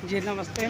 जी नमस्ते।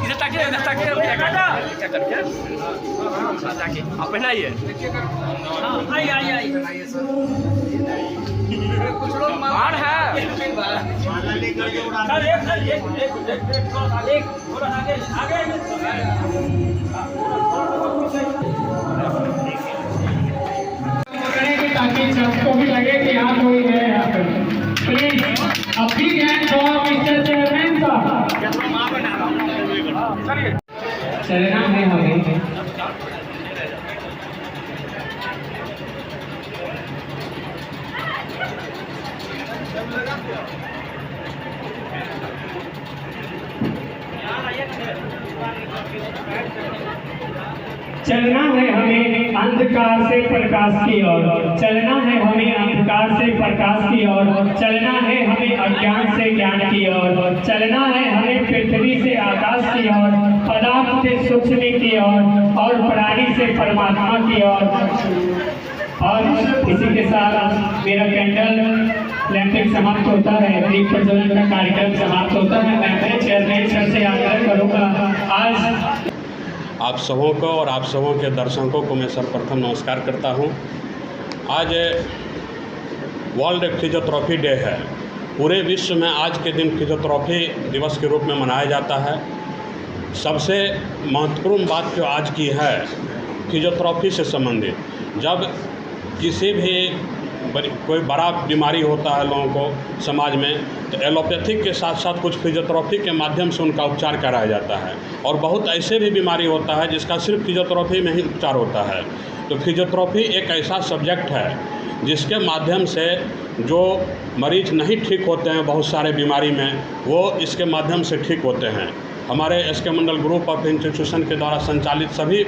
इधर ताकिए आप पहनाइए। कुछ लोग बाहर है। ताकि सबको भी लगे कि यहाँ कोई है। यहाँ पर प्लीज अभी मिस्टर चेयरमैन साहब चलना है हमें। चलना है हमें अंधकार से प्रकाश की ओर, चलना है हमें अंधकार से प्रकाश की ओर, चलना है हमें अज्ञान से ज्ञान की ओर, चलना है हमें पृथ्वी से आकाश की ओर, पदार्थ से सूक्ष्म की ओर और प्राणी से परमात्मा की ओर। और इसी के साथ मेरा कैंडल लैंपिंग समाप्त होता है, दीप प्रज्वलन का कार्यक्रम समाप्त होता है। मैं अपने चेयरमैन सर से आग्रह करूँगा आज आप सबों को और आप सबों के दर्शकों को मैं सर्वप्रथम नमस्कार करता हूं। आज वर्ल्ड फिजियोथेरेपी डे है। पूरे विश्व में आज के दिन फिजियोथेरेपी दिवस के रूप में मनाया जाता है। सबसे महत्वपूर्ण बात जो आज की है फिजियोथेरेपी से संबंधित, जब किसी भी कोई बड़ा बीमारी होता है लोगों को समाज में, तो एलोपैथिक के साथ साथ कुछ फिजियोथेरेपी के माध्यम से उनका उपचार कराया जाता है। और बहुत ऐसे भी बीमारी होता है जिसका सिर्फ फिजियोथेरेपी में ही उपचार होता है। तो फिजियोथेरेपी एक ऐसा सब्जेक्ट है जिसके माध्यम से जो मरीज नहीं ठीक होते हैं बहुत सारे बीमारी में, वो इसके माध्यम से ठीक होते हैं। हमारे एस के मंडल ग्रुप ऑफ इंस्टीट्यूशन के द्वारा संचालित सभी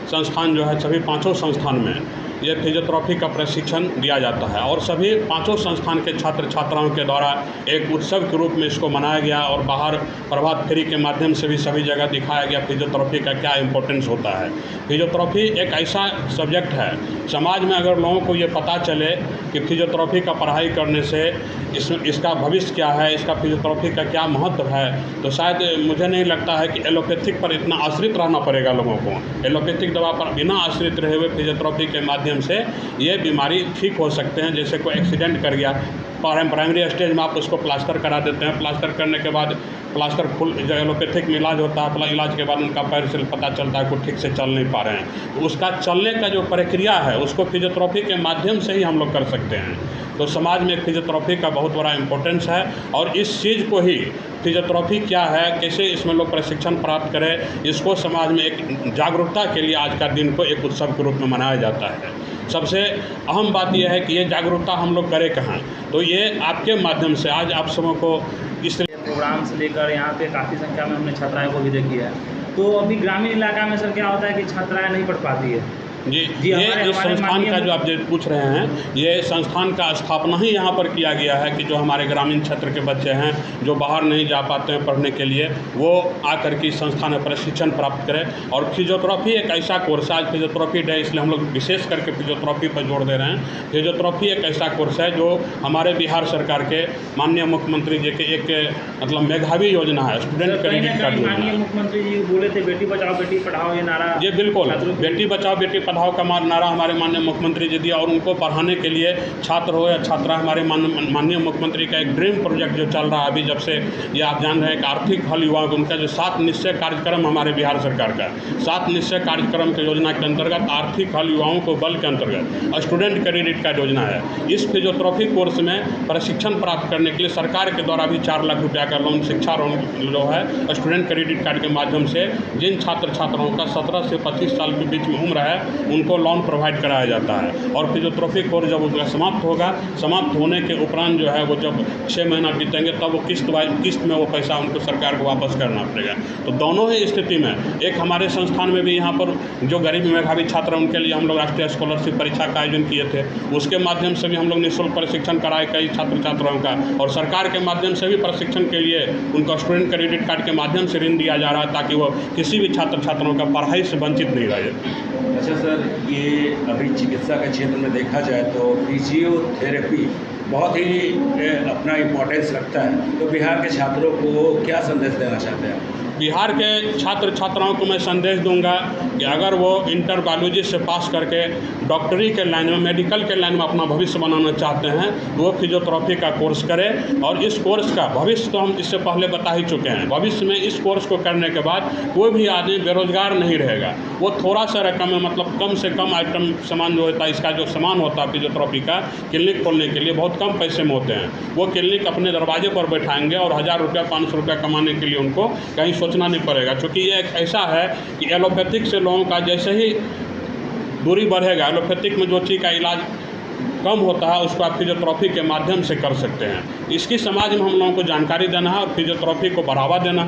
संस्थान जो है, सभी 5 संस्थान में ये फिजियोथेरेपी का प्रशिक्षण दिया जाता है। और सभी 5 संस्थान के छात्र छात्राओं के द्वारा एक उत्सव के रूप में इसको मनाया गया और बाहर प्रभात फेरी के माध्यम से भी सभी जगह दिखाया गया फिजियोथेरेपी का क्या इम्पोर्टेंस होता है। फिजियोथेरेपी एक ऐसा सब्जेक्ट है, समाज में अगर लोगों को ये पता चले कि फिजियोथेरेपी का पढ़ाई करने से इसका भविष्य क्या है, इसका फिजियोथेरेपी का क्या महत्व है, तो शायद मुझे नहीं लगता है कि एलोपैथिक पर इतना आश्रित रहना पड़ेगा लोगों को। एलोपैथिक दवा पर बिना आश्रित रहे हुए फिजियोथेरेपी के माध्यम से ये बीमारी ठीक हो सकते हैं। जैसे कोई एक्सीडेंट कर गया, प्राइमरी स्टेज में आप उसको प्लास्टर करा देते हैं, प्लास्टर करने के बाद प्लास्टर फुल जो एलोपैथिक में इलाज होता है, इलाज के बाद उनका पैर से पता चलता है कि ठीक से चल नहीं पा रहे हैं, तो उसका चलने का जो प्रक्रिया है उसको फिजियोथेरेपी के माध्यम से ही हम लोग कर सकते हैं। तो समाज में फिजियोथेरेपी का बहुत बड़ा इम्पोर्टेंस है। और इस चीज़ को ही फिजियोथेरेपी क्या है, कैसे इसमें लोग प्रशिक्षण प्राप्त करें, इसको समाज में एक जागरूकता के लिए आज का दिन को एक उत्सव के रूप में मनाया जाता है। सबसे अहम बात यह है कि ये जागरूकता हम लोग करें कहाँ, तो ये आपके माध्यम से आज आप सबों को इस प्रोग्राम से लेकर यहाँ पे काफ़ी संख्या में हमने छात्राएं को भी देखी है। तो अभी ग्रामीण इलाका में सर क्या होता है कि छात्राएं नहीं पढ़ पाती है। जी ये इस संस्थान का जो आप जो पूछ रहे हैं, ये संस्थान का स्थापना ही यहाँ पर किया गया है कि जो हमारे ग्रामीण क्षेत्र के बच्चे हैं जो बाहर नहीं जा पाते हैं पढ़ने के लिए, वो आकर के संस्थान में प्रशिक्षण प्राप्त करें। और फिजियोथेरेपी एक ऐसा कोर्स है, आज फिजियोथेरेपी डे इसलिए हम लोग विशेष करके फिजियोथेरेपी पर जोर दे रहे हैं। फिजियोथेरेपी एक ऐसा कोर्स है जो हमारे बिहार सरकार के माननीय मुख्यमंत्री जी के एक मतलब मेधावी योजना है, स्टूडेंट क्रेडिट कार्ड। माननीय मुख्यमंत्री जी बोले थे बेटी बचाओ बेटी पढ़ाओ ये नारा। ये बिल्कुल बेटी बचाओ बेटी सद्भाव का नारा हमारे माननीय मुख्यमंत्री जी दिया, और उनको पढ़ाने के लिए छात्र हो या छात्रा, हमारे माननीय मुख्यमंत्री का एक ड्रीम प्रोजेक्ट जो चल रहा है अभी, जब से ये आप जान रहे हैं कि आर्थिक हल युवाओं को, उनका जो 7 निश्चय कार्यक्रम हमारे बिहार सरकार का 7 निश्चय कार्यक्रम की योजना के अंतर्गत आर्थिक हल युवाओं को बल के अंतर्गत स्टूडेंट क्रेडिट कार्ड योजना है। इस फिजियोथेरेपी कोर्स में प्रशिक्षण प्राप्त करने के लिए सरकार के द्वारा भी 4 लाख रुपया का लोन, शिक्षा लोन जो है स्टूडेंट क्रेडिट कार्ड के माध्यम से जिन छात्र छात्राओं का 17 से 25 साल के बीच में उम्र है उनको लोन प्रोवाइड कराया जाता है। और फिजियोथेरेपी कोर्स जब उनका समाप्त होगा, समाप्त होने के उपरांत जो है वो जब 6 महीना बीतेंगे तब वो किस्त में वो पैसा उनको सरकार को वापस करना पड़ेगा। तो दोनों ही स्थिति में एक हमारे संस्थान में भी यहाँ पर जो गरीब मेधावी छात्र उनके लिए हम लोग राष्ट्रीय स्कॉलरशिप परीक्षा का आयोजन किए थे, उसके माध्यम से भी हम लोग निःशुल्क प्रशिक्षण कराए कई छात्र छात्राओं का, और सरकार के माध्यम से भी प्रशिक्षण के लिए उनको स्टूडेंट क्रेडिट कार्ड के माध्यम से ऋण दिया जा रहा है ताकि वो किसी भी छात्र छात्राओं का पढ़ाई से वंचित नहीं रहे। अच्छा सर, ये अभी चिकित्सा के क्षेत्र में देखा जाए तो फिजियोथेरेपी बहुत ही अपना इम्पोर्टेंस रखता है, तो बिहार के छात्रों को क्या संदेश देना चाहते हैं? बिहार के छात्र छात्राओं को मैं संदेश दूंगा कि अगर वो इंटर बायोलॉजी से पास करके डॉक्टरी के लाइन में, मेडिकल के लाइन में अपना भविष्य बनाना चाहते हैं तो वो फिजियोथेरेपी का कोर्स करें। और इस कोर्स का भविष्य तो हम इससे पहले बता ही चुके हैं, भविष्य में इस कोर्स को करने के बाद कोई भी आदमी बेरोजगार नहीं रहेगा। वो थोड़ा सा रकम में, मतलब कम से कम आइटम सामान जो होता है, इसका जो सामान होता है फिजियोथेरेपी का क्लिनिक खोलने के लिए बहुत कम पैसे में होते हैं, वो क्लिनिक अपने दरवाजे पर बैठाएंगे और 1000 रुपया 500 रुपया कमाने के लिए उनको कहीं सोचना नहीं पड़ेगा। क्योंकि ये एक ऐसा है कि एलोपैथिक से लोगों का जैसे ही दूरी बढ़ेगा, एलोपैथिक में जो चीज़ का इलाज कम होता है उसको आप फिजियोथेरेपी के माध्यम से कर सकते हैं। इसकी समाज में हम लोगों को जानकारी देना है और फिजियोथेरेपी को बढ़ावा देना है।